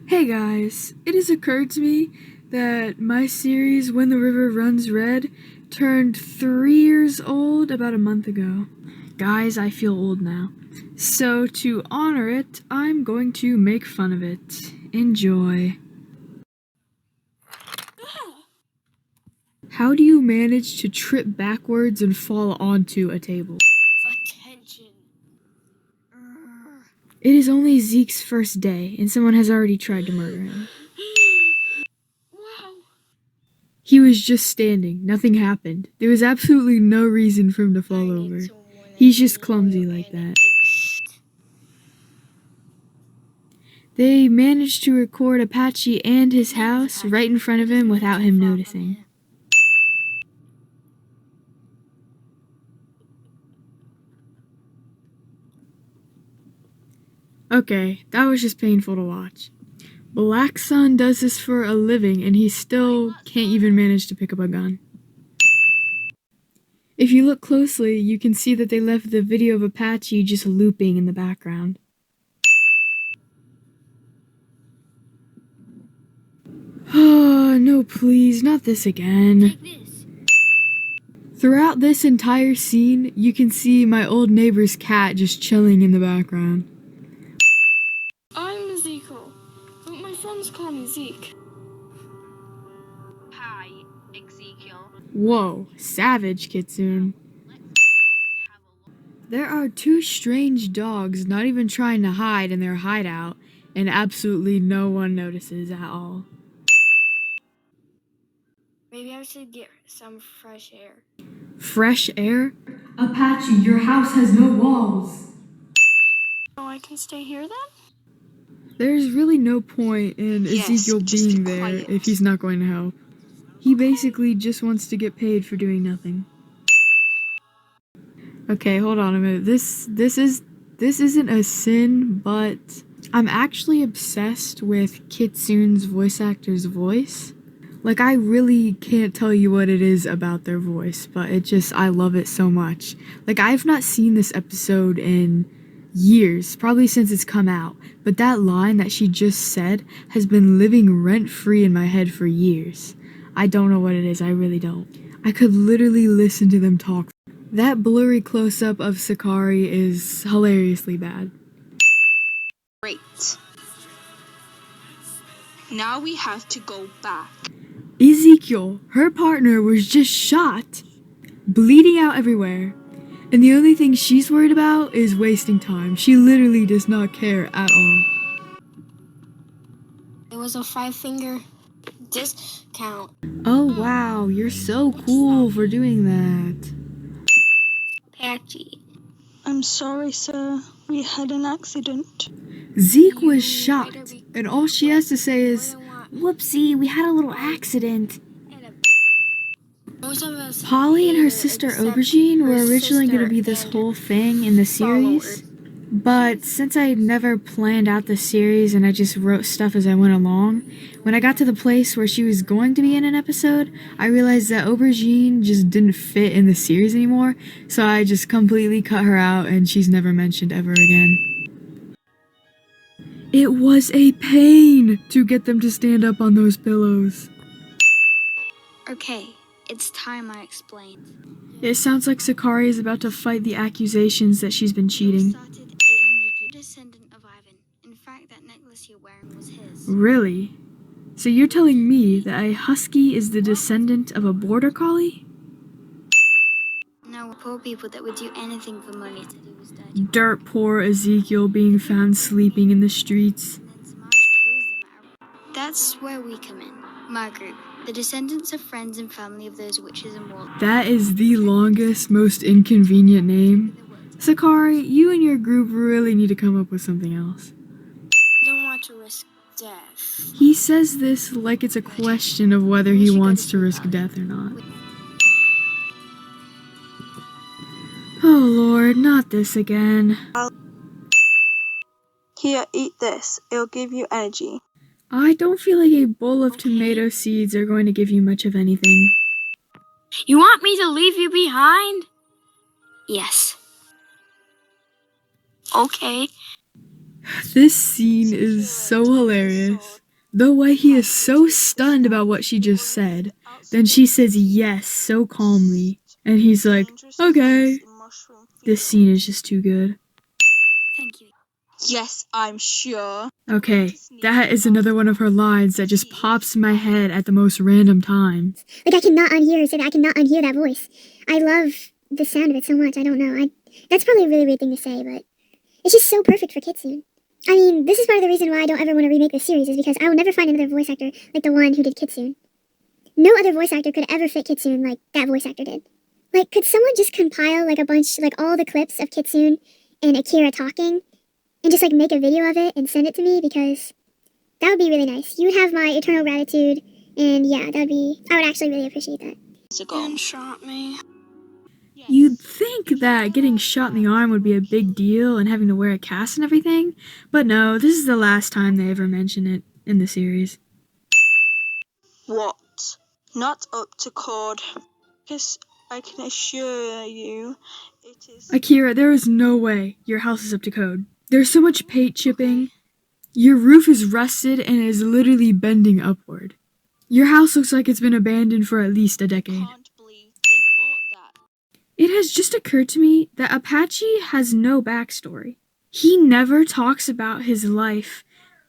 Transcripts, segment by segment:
Hey guys, it has occurred to me that my series When the River Runs Red turned 3 years old about a month ago. Guys, I feel old now. So to honor it, I'm going to make fun of it. Enjoy. How do you manage to trip backwards and fall onto a table? Attention. It is only Zeke's first day, and someone has already tried to murder him. Wow. He was just standing. Nothing happened. There was absolutely no reason for him to fall over. He's just clumsy like that. They managed to record Apache and his house right in front of him without him noticing. Okay, that was just painful to watch. Black Sun does this for a living and he still can't even manage to pick up a gun. If you look closely, you can see that they left the video of Apache just looping in the background. Oh, no please, not this again. Throughout this entire scene, you can see my old neighbor's cat just chilling in the background. I'm Ezekiel, but my friends call me Zeke. Hi, Ezekiel. Whoa, savage, Kitsune. There are two strange dogs not even trying to hide in their hideout, and absolutely no one notices at all. Maybe I should get some fresh air. Fresh air? Apache, your house has no walls. Oh, I can stay here then? There's really no point in Yes, Ezekiel just being be there quiet. if he's not going to help. He basically just wants to get paid for doing nothing. Okay, hold on a minute. This isn't a sin, but I'm actually obsessed with Kitsune's voice actor's voice. Like, I really can't tell you what it is about their voice, but I love it so much. Like, I've not seen this episode in years, probably since it's come out, but that line that she just said has been living rent-free in my head for years. I don't know what it is, I really don't. I could literally listen to them talk. That blurry close-up of Sakari is hilariously bad. Great. Now we have to go back. Ezekiel, her partner, was just shot, bleeding out everywhere, and the only thing she's worried about is wasting time. She literally does not care at all. It was a 5-finger discount. Oh wow, you're so cool for doing that. Patchy. I'm sorry, sir. We had an accident. Zeke was shocked, and all she has to say is, "Whoopsie, we had a little accident." Polly and her sister Aubergine were originally going to be this whole thing in the series, but since I never planned out the series and I just wrote stuff as I went along, when I got to the place where she was going to be in an episode, I realized that Aubergine just didn't fit in the series anymore, so I just completely cut her out and she's never mentioned ever again. It was a pain to get them to stand up on those pillows. Okay, it's time I explained. It sounds like Sakari is about to fight the accusations that she's been cheating. Started 800 descendant of Ivan. In fact, that necklace you're wearing was his. Really? So you're telling me that a husky is the descendant of a border collie? No, poor people that would do anything for money to do was dirty. Dirt poor Ezekiel being found sleeping in the streets. And then Samaj kills them out. That's where we come in. My group, the descendants of friends and family of those witches and warlocks. That is the longest, most inconvenient name. Sakari, you and your group really need to come up with something else. I don't want to risk death. He says this like it's a question of whether he wants to risk death or not. Oh Lord, not this again. Here, eat this. It'll give you energy. I don't feel like a bowl of tomato seeds are going to give you much of anything. You want me to leave you behind? Yes. Okay. This scene is so hilarious. The way he is so stunned about what she just said. Then she says yes so calmly. And he's like, okay. This scene is just too good. Thank you. Yes, I'm sure. Okay, that is another one of her lines that just pops in my head at the most random times. Like, I cannot unhear her say that. I cannot unhear that voice. I love the sound of it so much. I don't know. That's probably a really weird thing to say, but it's just so perfect for Kitsune. I mean, this is part of the reason why I don't ever want to remake this series, is because I will never find another voice actor like the one who did Kitsune. No other voice actor could ever fit Kitsune like that voice actor did. Like, could someone just compile, like, a bunch, like, all the clips of Kitsune and Akira talking, and just, like, make a video of it and send it to me? Because that would be really nice. You would have my eternal gratitude, and yeah, I would actually really appreciate that. And shot me. You'd think that getting shot in the arm would be a big deal and having to wear a cast and everything, but no, this is the last time they ever mention it in the series. What? Not up to code. Because I can assure you, it is. Akira, there is no way your house is up to code. There's so much paint chipping. Your roof is rusted and is literally bending upward. Your house looks like it's been abandoned for at least a decade. Can't believe they bought that. It has just occurred to me that Apache has no backstory. He never talks about his life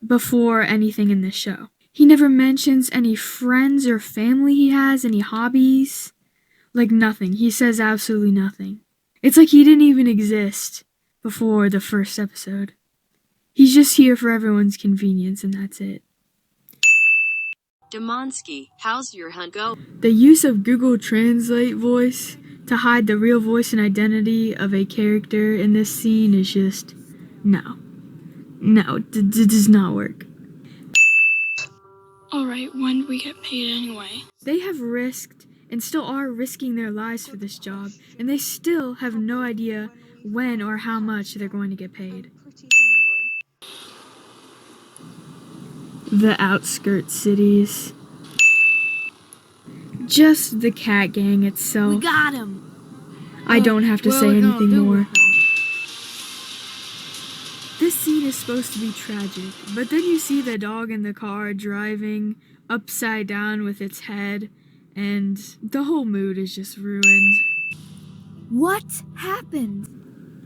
before anything in this show. He never mentions any friends or family he has, any hobbies. Like nothing. He says absolutely nothing. It's like he didn't even exist before the first episode. He's just here for everyone's convenience and that's it. Demonsky, how's your hunt go? The use of Google Translate voice to hide the real voice and identity of a character in this scene is just... no. No, it does not work. Alright, when do we get paid anyway? They have risked and still are risking their lives for this job, and they still have no idea when or how much they're going to get paid. Pretty hungry. The outskirt cities. Just the cat gang itself. We got him! I don't have to What say are we gonna anything do more. with him? This scene is supposed to be tragic, but then you see the dog in the car driving upside down with its head, and the whole mood is just ruined. What happened?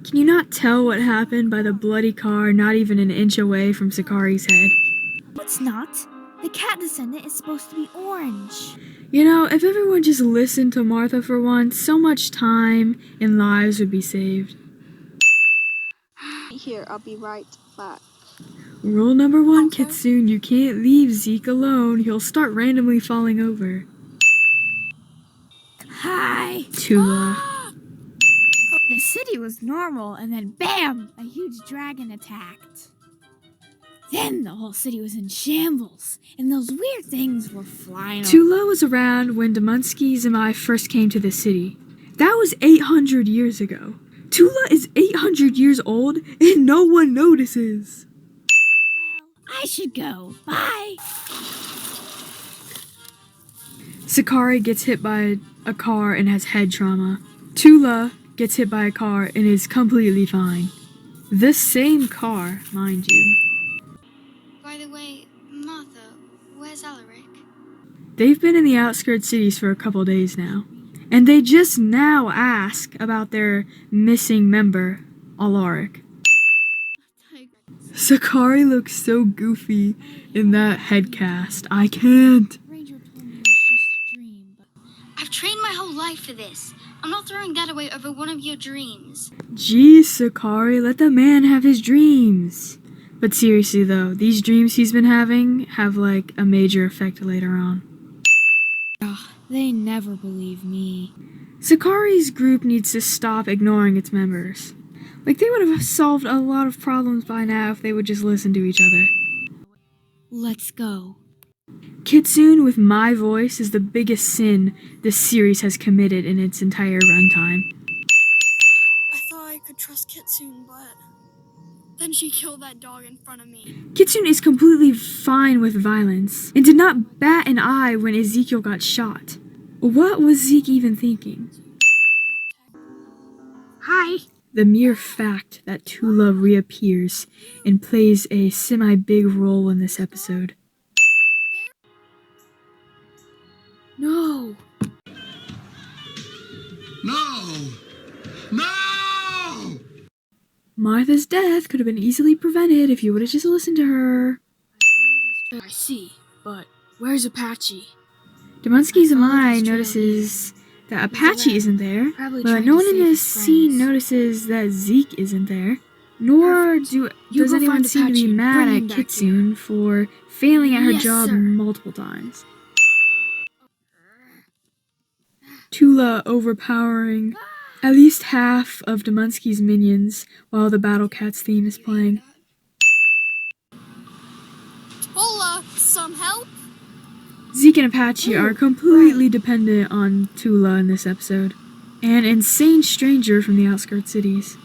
Can you not tell what happened by the bloody car not even an inch away from Sakari's head? It's not. The cat descendant is supposed to be orange. You know, if everyone just listened to Martha for once, so much time and lives would be saved. Here, I'll be right back. Rule number 1, Kitsune, you can't leave Zeke alone. He'll start randomly falling over. Hi! Tula. The city was normal, and then BAM! A huge dragon attacked. Then the whole city was in shambles, and those weird things were flying. Tula was around when Demonsky Zemai first came to the city. That was 800 years ago. Tula is 800 years old, and no one notices. Well, I should go. Bye! Sakari gets hit by a car and has head trauma. Tula gets hit by a car and is completely fine. This same car, mind you. By the way, Martha, where's Alaric? They've been in the outskirts cities for a couple days now, and they just now ask about their missing member, Alaric. Sakari looks so goofy in that head cast. I can't. Ranger told me it was just a dream, but I've trained my whole life for this. I'm not throwing that away over one of your dreams. Jeez, Sakari, let the man have his dreams. But seriously though, these dreams he's been having have like a major effect later on. they never believe me. Sakari's group needs to stop ignoring its members. Like, they would have solved a lot of problems by now if they would just listen to each other. Let's go. Kitsune with my voice is the biggest sin this series has committed in its entire runtime. I thought I could trust Kitsune, but then she killed that dog in front of me. Kitsune is completely fine with violence and did not bat an eye when Ezekiel got shot. What was Zeke even thinking? Hi. The mere fact that Tula reappears and plays a semi-big role in this episode. No! No! No! Martha's death could have been easily prevented if you would have just listened to her. I see, but where's Apache? Demansky I followed Zamai his trail notices that Apache isn't there, Probably but trying no to one in save this his scene friends. notices that Zeke isn't there. Nor You does go anyone find seem to be Apache, mad bring at him back Kitsune for failing at her Yes, job sir. multiple times. Tula overpowering at least half of Demansky's minions while the Battle Cats theme is playing. Hola, some help? Zeke and Apache are completely dependent on Tula in this episode. An insane stranger from the outskirts cities.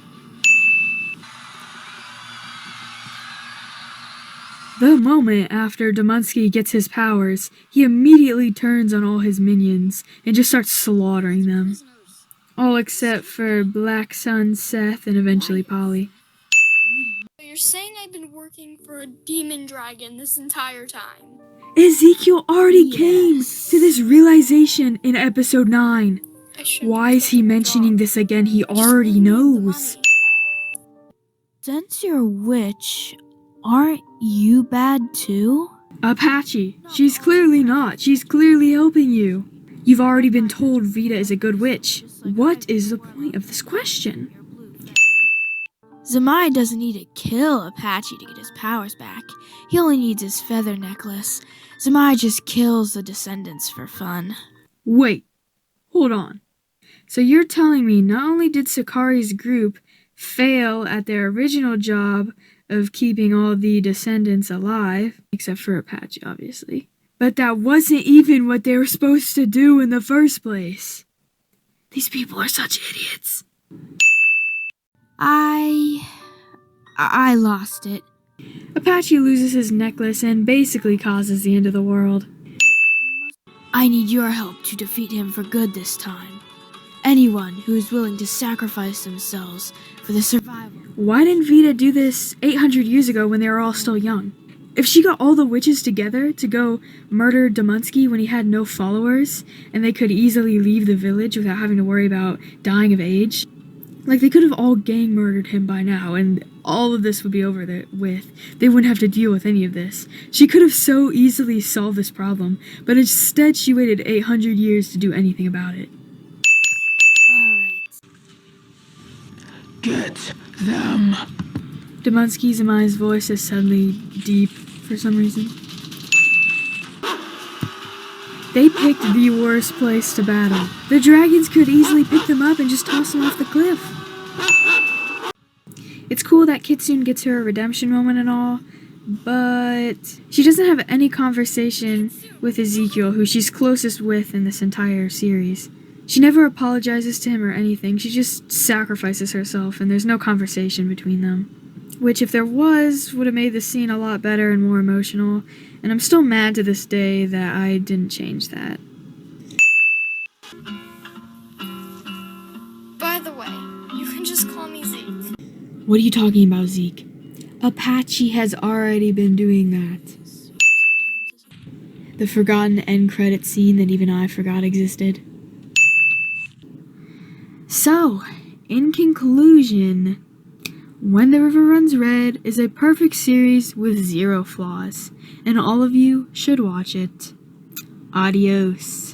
The moment after Demansky gets his powers, he immediately turns on all his minions and just starts slaughtering them. All except for Black Sun, Seth, and eventually Polly. You're saying I've been working for a demon dragon this entire time? Ezekiel already came to this realization in episode 9. I shouldn't Why have is he taken the mentioning job. this again? He I just already really need the knows. money. Since you're a witch, aren't you bad too? Apache, she's clearly not. She's clearly helping you. You've already been told Vita is a good witch. What is the point of this question? Zamai doesn't need to kill Apache to get his powers back. He only needs his feather necklace. Zamai just kills the descendants for fun. Wait, hold on. So you're telling me not only did Sakari's group fail at their original job of keeping all the descendants alive, except for Apache, obviously, but that wasn't even what they were supposed to do in the first place. These people are such idiots. I lost it. Apache loses his necklace and basically causes the end of the world. I need your help to defeat him for good this time. Anyone who is willing to sacrifice themselves for the survival. Why didn't Vita do this 800 years ago when they were all still young? If she got all the witches together to go murder Demansky when he had no followers, and they could easily leave the village without having to worry about dying of age, like they could have all gang murdered him by now, and all of this would be over with. They wouldn't have to deal with any of this. She could have so easily solved this problem, but instead she waited 800 years to do anything about it. Alright. Get them. Demansky Zamai's voice is suddenly deep for some reason. They picked the worst place to battle. The dragons could easily pick them up and just toss them off the cliff. It's cool that Kitsune gets her redemption moment and all, but she doesn't have any conversation with Ezekiel, who she's closest with in this entire series. She never apologizes to him or anything, she just sacrifices herself, and there's no conversation between them. Which, if there was, would have made the scene a lot better and more emotional, and I'm still mad to this day that I didn't change that. By the way, you can just call me Zeke. What are you talking about, Zeke? Apache has already been doing that. The forgotten end credit scene that even I forgot existed. So, in conclusion, When the River Runs Red is a perfect series with 0 flaws, and all of you should watch it. Adios.